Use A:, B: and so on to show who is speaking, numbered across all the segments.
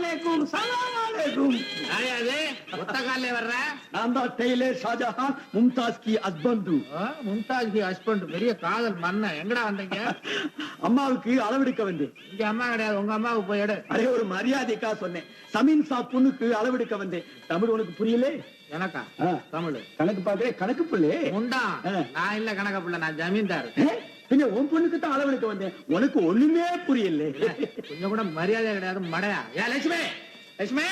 A: அலைக்கும் சலாம் அலைக்கும்.
B: யாரையாது ஒத்த காலே வர்ற?
A: நான் தான் டெய்லர் ஷாஜஹான் மும்தாஸ் கி ஹஸ்பண்ட்.
B: மும்தாஜ் கி ஹஸ்பண்ட், பெரிய காதல் மன்ன. எங்கடா வந்தீங்க?
A: அம்மாவுக்கு அளவெடுக்க வந்தேன்.
B: இங்க அம்மா கிடையாது, உங்க அம்மாவுக்கு போய் எடு.
A: அதே ஒரு மரியாதைக்கா சொன்னேன். சமீன் சாப் பொண்ணுக்கு அளவெடுக்க வந்தேன். தமிழ் உனக்கு புரியல?
B: எனக்கா? தமிழ்
A: கணக்கு பாக்குறே கணக்கு புள்ளே.
B: உண்டா? நான் இல்ல கணக்க புள்ள, நான் ஜமீன்தார்.
A: பின்ன உன் பொண்ணுக்கு தான் அளவெடுக்க வந்தேன். உனக்கு ஒண்ணுமே புரியல.
B: கொஞ்சம் கூட மரியாதை கிடையாது மடையா. ஏ லட்சுமி, லட்சுமி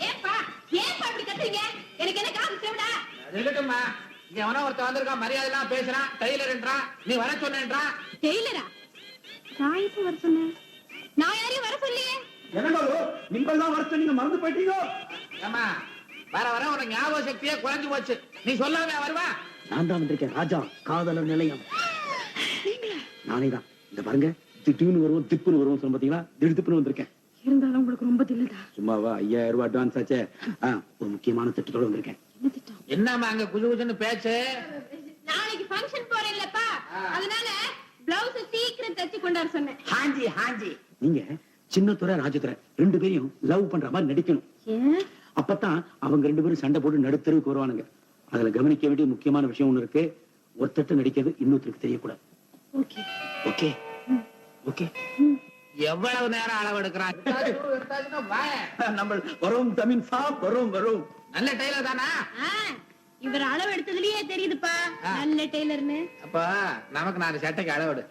C: ஏப்பா ஏப்பா இப்படி கத்துறீங்க? எனக்கு என்ன காசு தேவைடா?
B: அது இருக்கட்டும்மா. இங்க எவனோ ஒருத்தன் வந்திருக்கான், மரியாதை எல்லாம் பேசுறான், டெய்லர்ன்றான், நீ வர சொன்னேன்றான்.
C: டெய்லரா? நான் எப்ப வர சொன்னேன்? நான் யாரையும் வர சொல்லியே.
A: என்னடோ நீங்கள் தான் வர சொன்னீங்க, மறந்து போயிட்டீங்க.
B: ஏமா வர வர உனக்கு ஞாபக சக்தியே குறைஞ்சு போச்சு. நீ சொல்லாம வருவா?
A: நான் தான் வந்திருக்கேன் ராஜா, காதலர் நிலையம். நானே தான். இந்த பாருங்க, திட்டுன்னு வருவோம் திப்புன்னு வருவோம் சொல்ல பாத்தீங்களா, திடுப்புன்னு வந்திருக்கேன்.
C: இருந்தாலும் உங்களுக்கு ரொம்ப தில்லுதா.
A: சும்மாவா 5000 ரூபாய் அட்வான்ஸ் ஆச்சே. ஒரு முக்கியமான திட்டத்தோட வந்திருக்கேன்.
C: என்ன திட்டம்?
B: என்னம்மா அங்க குஜு குஜுன்னு பேச்சு?
C: நாளைக்கு ஃபங்க்ஷன் போறேன்லப்பா, அதனால பிளவுஸ் சீக்கிரம் தச்சு கொண்டு வர சொன்னேன்.
A: ஹாஞ்சி ஹாஞ்சி. நீங்க சின்னத்துறை ராஜதுரை ரெண்டு பேரையும் லவ் பண்ற மாதிரி நடிக்கணும்.
C: ஏன்?
A: அப்பதான் அவங்க ரெண்டு பேரும் சண்டை போட்டு நடுத்தருவுக்கு வருவானுங்க. அதுல கவனிக்க வேண்டிய முக்கியமான விஷயம் ஒண்ணு இருக்கு. ஒருத்தட்டு நடிக்கிறது இன்னொருத்தருக்கு தெரியக்கூடாது.
C: Okay
A: okay okay.
B: எவ்வளவு நேரம் அளவு எடுக்கிறான்?
A: நம்ம வரும் தமிழ் சாப் வரும் வரும்.
B: நல்ல டெய்லர் தானா?
C: இவர் அளவு எடுத்ததுலயே தெரியுதுப்பா நல்ல டெய்லர்னு.
B: அப்ப நமக்கு 4 சட்டைக்கு அளவு எடு.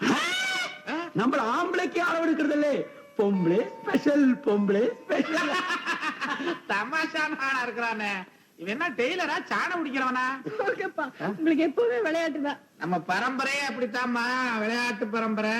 A: நம்ம ஆம்பளைக்கு அளவு எடுக்கிறது இல்ல, பொம்பளை ஸ்பெஷல், பொம்பளை ஸ்பெஷல்.
B: தமாஷான ஆளா இருக்கிறானே இவன். என்ன டெய்லரா சாணம் பிடிக்கிறவனா?
C: உங்களுக்கு எப்பவுமே விளையாட்டுதான்.
B: நம்ம பரம்பரையே அப்படித்தாம்மா, விளையாட்டு பரம்பரை.